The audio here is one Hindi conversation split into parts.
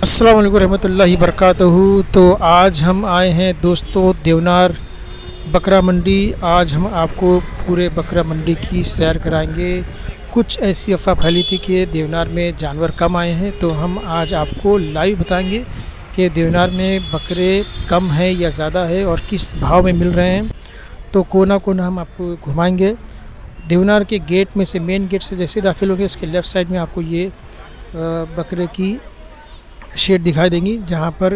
अस्सलाम वालेकुम रहमतुल्लाहि बरकातहू। तो आज हम आए हैं दोस्तों देवनार बकरा मंडी। आज हम आपको पूरे बकरा मंडी की सैर कराएंगे। कुछ ऐसी अफवाह फैली थी कि देवनार में जानवर कम आए हैं, तो हम आज आपको लाइव बताएंगे कि देवनार में बकरे कम है या ज़्यादा है और किस भाव में मिल रहे हैं। तो कोना कोना हम आपको घुमाएंगे। देवनार के गेट में से, मेन गेट से जैसे दाखिल होंगे, उसके लेफ़्ट साइड में आपको ये बकरे की शेड दिखाई देंगी, जहाँ पर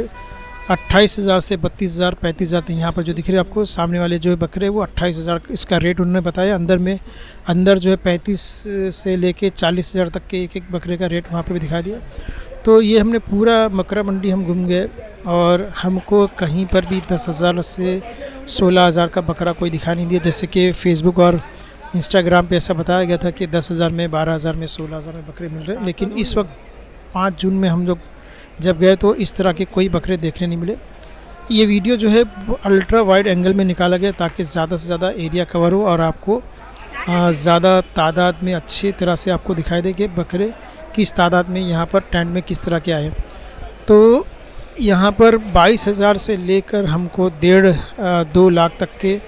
28,000 से 32,000 35,000 तक यहाँ पर जो दिख रहे हैं आपको सामने वाले जो बकरे वो 28,000 इसका रेट उन्होंने बताया। अंदर जो है 35 से लेके 40,000 तक के एक बकरे का रेट वहाँ पे भी दिखा दिया। तो ये हमने पूरा बकरा मंडी हम घूम गए और हमको कहीं पर भी 10,000 से 16,000 का बकरा कोई दिखा नहीं दिया, जैसे कि फ़ेसबुक और इंस्टाग्राम पे ऐसा बताया गया था कि 10,000 में, 12,000 में, 16,000 में बकरे मिल रहे हैं। लेकिन इस वक्त 5 जून में हम लोग जब गए तो इस तरह के कोई बकरे देखने नहीं मिले। ये वीडियो जो है अल्ट्रा वाइड एंगल में निकाला गया ताकि ज़्यादा से ज़्यादा एरिया कवर हो और आपको ज़्यादा तादाद में अच्छी तरह से आपको दिखाई दे कि बकरे किस तादाद में यहाँ पर टेंट में किस तरह के आए। तो यहाँ पर 22,000 से लेकर हमको 1.5-2 लाख तक के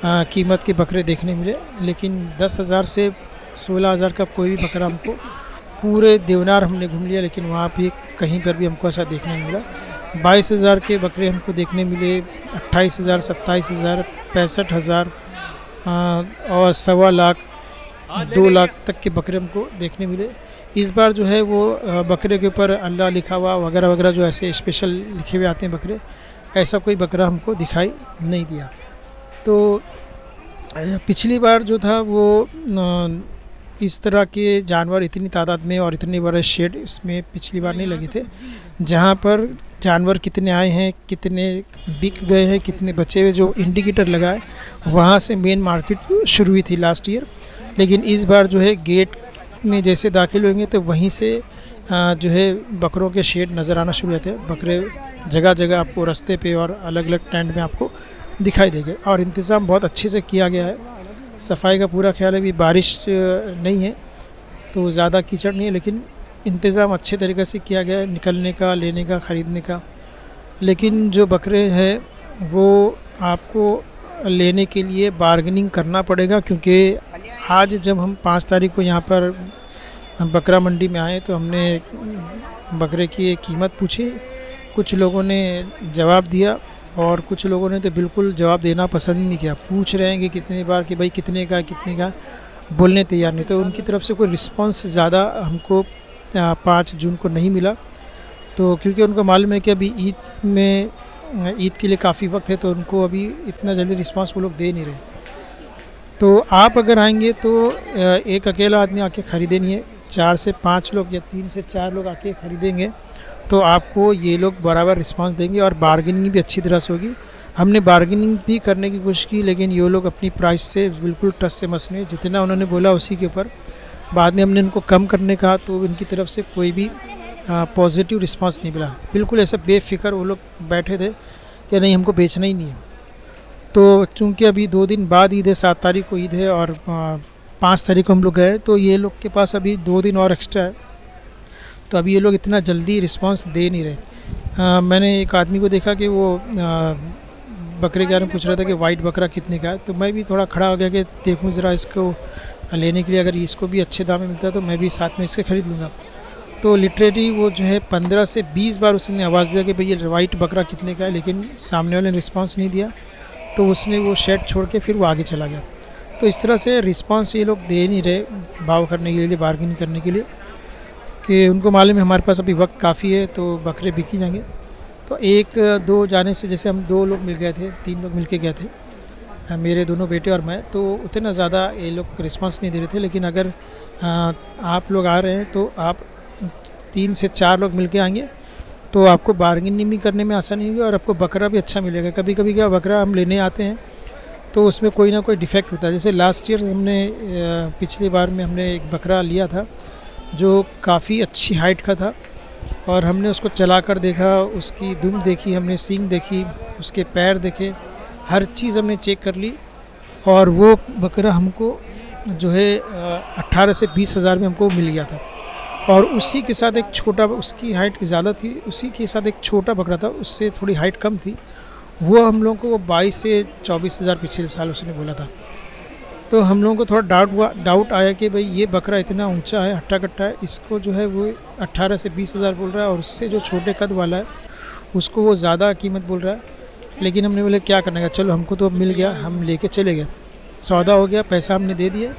कीमत के बकरे देखने मिले, लेकिन 10,000 से 16,000 का कोई भी बकरा हमको पूरे देवनार हमने घूम लिया, लेकिन वहाँ भी कहीं पर भी हमको ऐसा देखने नहीं मिला। 22,000 के बकरे हमको देखने मिले, 28,000, 27,000, 65,000 और 1.25 लाख, 2 लाख तक के बकरे हमको देखने मिले। इस बार जो है वो बकरे के ऊपर अल्लाह लिखा हुआ वगैरह वगैरह जो ऐसे स्पेशल लिखे हुए आते हैं बकरे, ऐसा कोई बकरा हमको दिखाई नहीं दिया। तो पिछली बार जो था वो इस तरह के जानवर इतनी तादाद में और इतने बड़े शेड इसमें पिछली बार नहीं लगे थे, जहाँ पर जानवर कितने आए हैं, कितने बिक गए हैं, कितने बचे हुए, जो इंडिकेटर लगा है वहाँ से मेन मार्केट शुरू हुई थी लास्ट ईयर। लेकिन इस बार जो है गेट में जैसे दाखिल होंगे तो वहीं से जो है बकरों के शेड नज़र आना शुरू होते हैं। बकरे जगह जगह आपको रास्ते पे और अलग अलग टेंट में आपको दिखाई देंगे और इंतज़ाम बहुत अच्छे से किया गया है। सफाई का पूरा ख्याल है। अभी बारिश नहीं है तो ज़्यादा कीचड़ नहीं है, लेकिन इंतज़ाम अच्छे तरीके से किया गया है निकलने का, लेने का, ख़रीदने का। लेकिन जो बकरे हैं वो आपको लेने के लिए बार्गेनिंग करना पड़ेगा, क्योंकि आज जब हम 5 तारीख को यहाँ पर बकरा मंडी में आए तो हमने बकरे की कीमत पूछी। कुछ लोगों ने जवाब दिया और कुछ लोगों ने तो बिल्कुल जवाब देना पसंद नहीं किया। पूछ रहे हैं कि कितनी बार कि भाई कितने का, बोलने तैयार नहीं। तो उनकी तरफ से कोई रिस्पांस ज़्यादा हमको 5 जून को नहीं मिला। तो क्योंकि उनको मालूम है कि अभी ईद के लिए काफ़ी वक्त है, तो उनको अभी इतना जल्दी रिस्पांस वो लोग दे नहीं रहे। तो आप अगर आएंगे तो एक अकेला आदमी आके ख़रीदे नहीं है, 4 से 5 लोग या 3 से 4 लोग आके ख़रीदेंगे तो आपको ये लोग बराबर रिस्पांस देंगे और बार्गेनिंग भी अच्छी तरह से होगी। हमने बार्गेनिंग भी करने की कोशिश की, लेकिन ये लोग अपनी प्राइस से बिल्कुल टस से मस में, जितना उन्होंने बोला उसी के ऊपर। बाद में हमने उनको कम करने कहा तो इनकी तरफ से कोई भी पॉजिटिव रिस्पांस नहीं मिला। बिल्कुल ऐसा बेफिक्र वो लोग बैठे थे कि नहीं, हमको बेचना ही नहीं है। तो चूँकि अभी 2 दिन बाद ईद है, 7 तारीख को ईद है और 5 तारीख को हम लोग गए, तो ये लोग के पास अभी 2 दिन और एक्स्ट्रा है। तो अभी ये लोग इतना जल्दी रिस्पांस दे नहीं रहे। मैंने एक आदमी को देखा कि वो बकरे के बारे में पूछ रहा था कि वाइट बकरा कितने का है। तो मैं भी थोड़ा खड़ा हो गया कि देखूं ज़रा इसको लेने के लिए, अगर इसको भी अच्छे दाम में मिलता है तो मैं भी साथ में इसके ख़रीद लूँगा। तो लिटरेली वो जो है 15 से 20 बार उसने आवाज़ दिया कि भाई ये वाइट बकरा कितने का है, लेकिन सामने वाले ने रिस्पॉन्स नहीं दिया। तो उसने वो शेड छोड़ के फिर वो आगे चला गया। तो इस तरह से रिस्पॉन्स ये लोग दे नहीं रहे भाव करने के लिए, बार्गेनिंग करने के लिए, कि उनको मालूम है हमारे पास अभी वक्त काफ़ी है तो बकरे बिक ही जाएंगे। तो 1-2 जाने से, जैसे हम 2 लोग मिल गए थे, 3 लोग मिल के गए थे, मेरे दोनों बेटे और मैं, तो उतना ज़्यादा ये लोग रिस्पांस नहीं दे रहे थे। लेकिन अगर आप लोग आ रहे हैं तो आप 3 से 4 लोग मिल के आएंगे तो आपको बार्गेनिंग भी करने में आसानी होगी और आपको बकरा भी अच्छा मिलेगा। कभी कभी क्या बकरा हम लेने आते हैं तो उसमें कोई ना कोई डिफेक्ट होता है। जैसे लास्ट ईयर पिछली बार में हमने एक बकरा लिया था जो काफ़ी अच्छी हाइट का था और हमने उसको चला कर देखा, उसकी दुम देखी, हमने सींग देखी, उसके पैर देखे, हर चीज़ हमने चेक कर ली और वो बकरा हमको जो है 18 से 20 हज़ार में हमको मिल गया था। और उसी के साथ एक छोटा, उसकी हाइट ज़्यादा थी, उसी के साथ एक छोटा बकरा था, उससे थोड़ी हाइट कम थी। वो हम लोगों को 22 से 24 हज़ार पिछले साल उसने बोला था। तो हम लोगों को थोड़ा डाउट आया कि भाई ये बकरा इतना ऊंचा है, हट्टा कट्टा है, इसको जो है वो 18 से 20 हज़ार बोल रहा है, और उससे जो छोटे कद वाला है उसको वो ज़्यादा कीमत बोल रहा है। लेकिन हमने बोले क्या करने का, चलो हमको तो मिल गया, हम लेके चले गए, सौदा हो गया, पैसा हमने दे दिया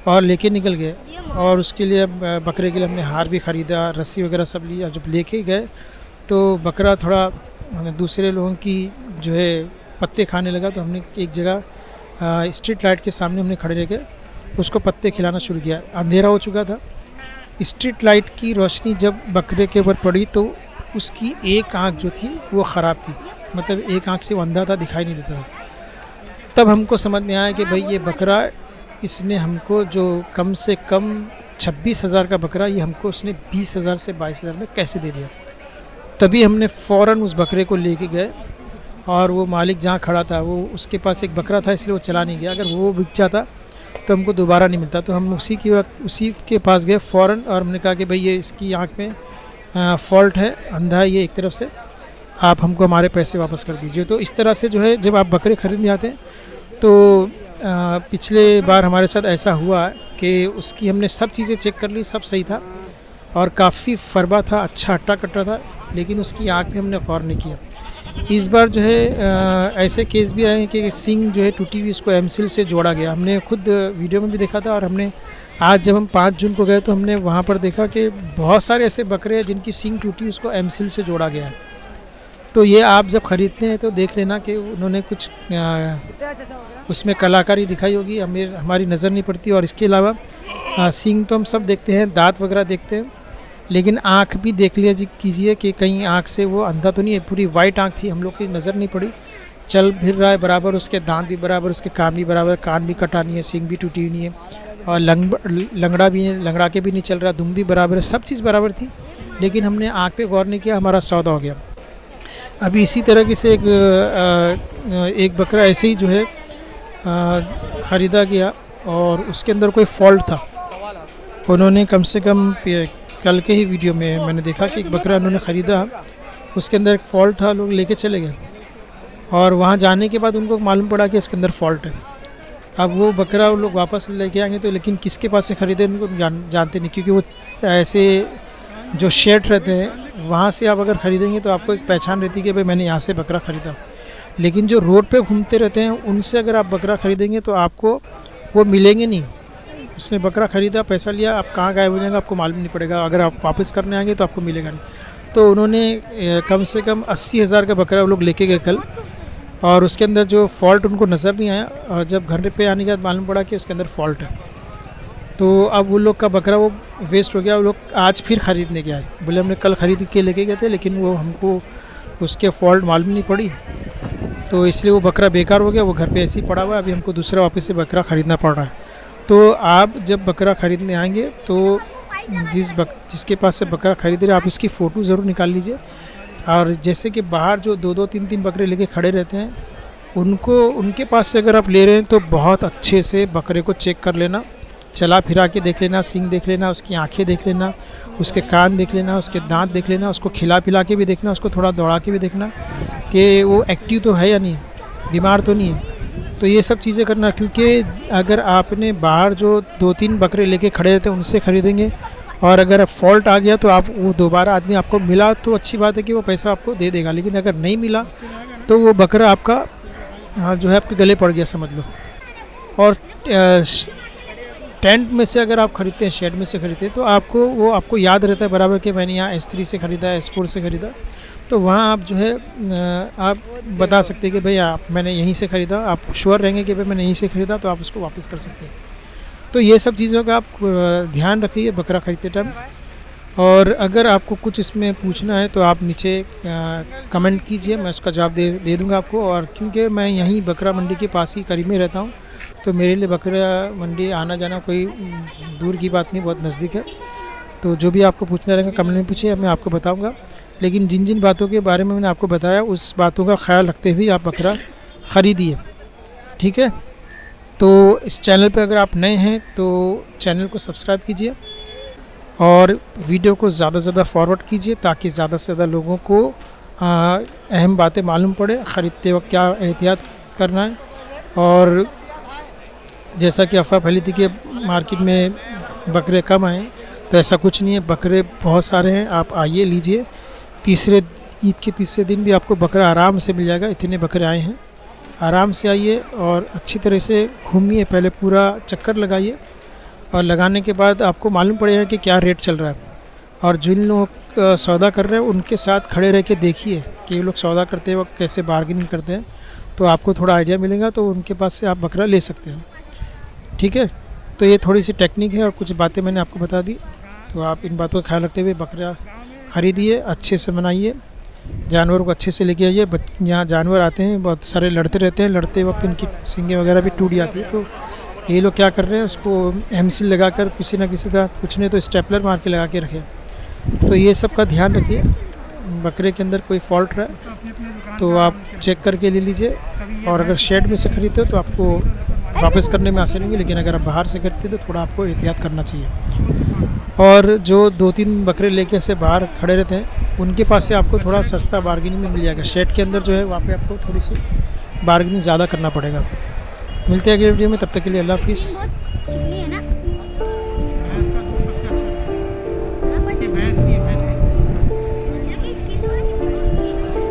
और लेके निकल गए। और उसके लिए बकरे के लिए हमने हार भी ख़रीदा, रस्सी वगैरह सब लिया। जब लेके गए तो बकरा थोड़ा दूसरे लोगों की जो है पत्ते खाने लगा, तो हमने एक जगह स्ट्रीट लाइट के सामने हमने खड़े रह के उसको पत्ते खिलाना शुरू किया। अंधेरा हो चुका था, स्ट्रीट लाइट की रोशनी जब बकरे के ऊपर पड़ी तो उसकी एक आँख जो थी वो ख़राब थी, मतलब एक आँख से वो अंधा था, दिखाई नहीं देता था। तब हमको समझ में आया कि भाई ये बकरा, इसने हमको जो कम से कम 26 हज़ार का बकरा, ये हमको उसने 20 हज़ार से 22 हज़ार में कैसे दे दिया। तभी हमने फ़ौरन उस बकरे को लेके गए, और वो मालिक जहाँ खड़ा था वो, उसके पास एक बकरा था इसलिए वो चला नहीं गया, अगर वो बिक जाता तो हमको दोबारा नहीं मिलता। तो हम उसी के पास गए फ़ौरन, और हमने कहा कि भाई ये इसकी आँख में फ़ॉल्ट है, अंधा है ये एक तरफ से, आप हमको हमारे पैसे वापस कर दीजिए। तो इस तरह से जो है जब आप बकरे खरीदने आते हैं तो पिछले बार हमारे साथ ऐसा हुआ कि उसकी हमने सब चीज़ें चेक कर ली, सब सही था और काफ़ी फरबा था, अच्छा हट्टा कट्टा था, लेकिन उसकी आँख पे हमने गौर नहीं किया। इस बार जो है ऐसे केस भी आए हैं कि सींग जो है टूटी हुई, इसको एमसील से जोड़ा गया। हमने खुद वीडियो में भी देखा था, और हमने आज जब हम 5 जून को गए तो हमने वहाँ पर देखा कि बहुत सारे ऐसे बकरे हैं जिनकी सींग टूटी, उसको एमसील से जोड़ा गया है। तो ये आप जब ख़रीदते हैं तो देख लेना कि उन्होंने कुछ उसमें कलाकारी दिखाई होगी, हमारी नज़र नहीं पड़ती। और इसके अलावा सींग तो हम सब देखते हैं, दांत वगैरह देखते हैं, लेकिन आँख भी देख लिया कीजिए कि कहीं आँख से वो अंधा तो नहीं है। पूरी वाइट आँख थी, हम लोग की नज़र नहीं पड़ी, चल फिर रहा है बराबर, उसके दांत भी बराबर, उसके कान भी बराबर, कान भी कटा नहीं है, सींग भी टूटी नहीं है, और लंगड़ा भी है, लंगड़ा के भी नहीं चल रहा, दुम भी बराबर है, सब चीज़ बराबर थी। लेकिन हमने आँख पे गौर नहीं किया, हमारा सौदा हो गया। अभी इसी तरह से एक बकरा ऐसे ही जो है ख़रीदा गया, और उसके अंदर कोई फॉल्ट था। उन्होंने कम से कम कल के ही वीडियो में मैंने देखा कि एक बकरा उन्होंने ख़रीदा, उसके अंदर एक फ़ॉल्ट था, लोग लेके चले गए, और वहाँ जाने के बाद उनको मालूम पड़ा कि इसके अंदर फ़ॉल्ट है। अब वो बकरा वो लोग वापस लेके आएंगे तो, लेकिन किसके पास से ख़रीदे उनको जानते नहीं, क्योंकि वो ऐसे जो शेड रहते हैं वहाँ से आप अगर ख़रीदेंगे तो आपको एक पहचान रहती है कि भाई मैंने यहाँ से बकरा ख़रीदा। लेकिन जो रोड पे घूमते रहते हैं उनसे अगर आप बकरा ख़रीदेंगे तो आपको वो मिलेंगे नहीं। उसने बकरा ख़रीदा, पैसा लिया, आप कहाँ गायब हो जाएंगे आपको मालूम नहीं पड़ेगा, अगर आप वापस करने आएंगे तो आपको मिलेगा नहीं। तो उन्होंने कम से कम 80 हज़ार का बकरा वो लोग लेके गए कल, और उसके अंदर जो फ़ॉल्ट उनको नज़र नहीं आया, और जब घर पे आने के बाद मालूम पड़ा कि उसके अंदर फ़ॉल्ट है। तो अब वो लोग का बकरा वो वेस्ट हो गया। वो लोग आज फिर ख़रीदने के आए, बोले हमने कल ख़रीद के लेके गए थे, लेकिन वो हमको उसके फ़ॉल्ट मालूम नहीं पड़ी, तो इसलिए वो बकरा बेकार हो गया, वो घर पे ऐसे ही पड़ा हुआ है। अभी हमको दूसरा वापस से बकरा ख़रीदना पड़ रहा है। तो आप जब बकरा ख़रीदने आएंगे तो जिसके पास से बकरा ख़रीद रहे आप इसकी फ़ोटो ज़रूर निकाल लीजिए। और जैसे कि बाहर जो 2-2, 3-3 बकरे लेके खड़े रहते हैं, उनके पास से अगर आप ले रहे हैं तो बहुत अच्छे से बकरे को चेक कर लेना, चला फिरा के देख लेना, सींग देख लेना, उसकी आंखें देख लेना, उसके कान देख लेना, उसके दांत देख लेना, उसको खिला पिला के भी देखना, उसको थोड़ा दौड़ा के भी देखना कि वो एक्टिव तो है या नहीं, बीमार तो नहीं है। तो ये सब चीज़ें करना, क्योंकि अगर आपने बाहर जो 2-3 बकरे लेके खड़े रहते हैं उनसे ख़रीदेंगे, और अगर फॉल्ट आ गया तो आप वो दोबारा आदमी आपको मिला तो अच्छी बात है कि वो पैसा आपको दे देगा, लेकिन अगर नहीं मिला तो वो बकरा आपका जो है आपके गले पड़ गया समझ लो। और टेंट में से अगर आप ख़रीदते हैं, शेड में से ख़रीदते हैं, तो आपको याद रहता है बराबर कि मैंने यहाँ S3 से ख़रीदा, S4 से ख़रीदा, तो वहाँ आप जो है आप बता सकते हैं कि भाई मैंने यहीं से ख़रीदा, आप श्योर रहेंगे कि भाई मैंने यहीं से ख़रीदा, तो आप उसको वापस कर सकते हैं। तो ये सब चीज़ों का आप ध्यान रखिए बकरा ख़रीदते टाइम। और अगर आपको कुछ इसमें पूछना है तो आप नीचे कमेंट कीजिए, मैं उसका जवाब दे दूँगा आपको। और क्योंकि मैं यहीं बकरा मंडी के पास ही करीब में रहता हूँ, तो मेरे लिए बकरा मंडी आना जाना कोई दूर की बात नहीं, बहुत नज़दीक है। तो जो भी आपको पूछना रहेगा कमेंट में पूछिए, मैं आपको बताऊंगा। लेकिन जिन जिन बातों के बारे में मैंने आपको बताया उस बातों का ख्याल रखते हुए आप बकरा ख़रीदिए, ठीक है। तो इस चैनल पे अगर आप नए हैं तो चैनल को सब्सक्राइब कीजिए और वीडियो को ज़्यादा से ज़्यादा फॉरवर्ड कीजिए ताकि ज़्यादा से ज़्यादा लोगों को अहम बातें मालूम पड़े, ख़रीदते वक्त क्या एहतियात करना है। और जैसा कि अफ़वाह फैली थी कि मार्केट में बकरे कम आए, तो ऐसा कुछ नहीं है, बकरे बहुत सारे हैं। आप आइए, लीजिए। तीसरे ईद के तीसरे दिन भी आपको बकरा आराम से मिल जाएगा, इतने बकरे आए हैं। आराम से आइए और अच्छी तरह से घूमिए, पहले पूरा चक्कर लगाइए और लगाने के बाद आपको मालूम पड़ेगा कि क्या रेट चल रहा है। और जिन लोग सौदा कर रहे हैं उनके साथ खड़े रह के देखिए कि ये लोग सौदा करते वक्त कैसे बार्गेनिंग करते हैं, तो आपको थोड़ा आइडिया मिलेगा, तो उनके पास से आप बकरा ले सकते हैं। ठीक है, तो ये थोड़ी सी टेक्निक है और कुछ बातें मैंने आपको बता दी, तो आप इन बातों का ख्याल रखते हुए बकरा ख़रीदिए, अच्छे से मनाइए, जानवर को अच्छे से लेके आइए। यहाँ जानवर आते हैं, बहुत सारे लड़ते रहते हैं, लड़ते वक्त इनकी सींगें वगैरह भी टूट जाती है। तो ये लोग क्या कर रहे हैं, उसको एमसील लगाकर किसी ना किसी का, कुछ नहीं तो स्टेपलर मार के लगा के रखे। तो ये सब का ध्यान रखिए, बकरे के अंदर कोई फॉल्ट रहा तो आप चेक करके ले लीजिए। और अगर शेड में से खरीदते हो तो आपको वापस करने में आसानी होगी, लेकिन अगर आप बाहर से खरीदते हो तो थोड़ा आपको एहतियात करना चाहिए। और जो 2-3 बकरे लेके से बाहर खड़े रहते हैं उनके पास से आपको थोड़ा सस्ता बार्गेनिंग में मिल जाएगा। शेड के अंदर जो है वहाँ पे आपको थोड़ी सी बार्गेनिंग ज़्यादा करना पड़ेगा। तो मिलते हैं अगले वीडियो में, तब तक के लिए अल्लाह हाफिज़। चिकनी है ना? भैंस का दूध सबसे अच्छा है। हाँ, पर ये भैंस नहीं है, भैंस है। चिकनी इसकी तो कितनी चिकनी है।